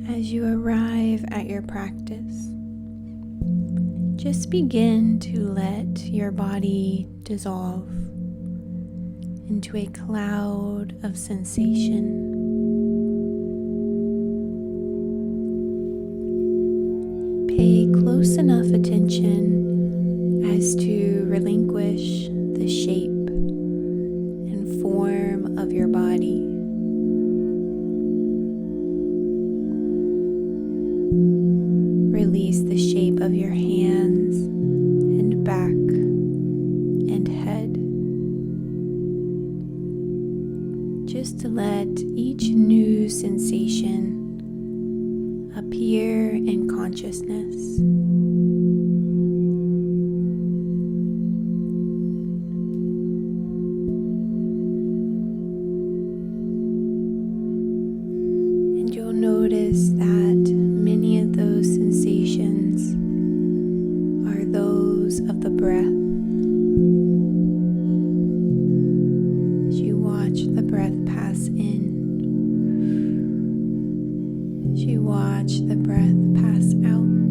As you arrive at your practice, just begin to let your body dissolve into a cloud of sensation. Pay close enough attention as to relinquish the shape and form of your body. Release the shape of your hands and back and head. Just to let each new sensation appear in consciousness. And you'll notice that many of those sensations are those of the breath. As you watch the breath pass in, as you watch the breath pass out.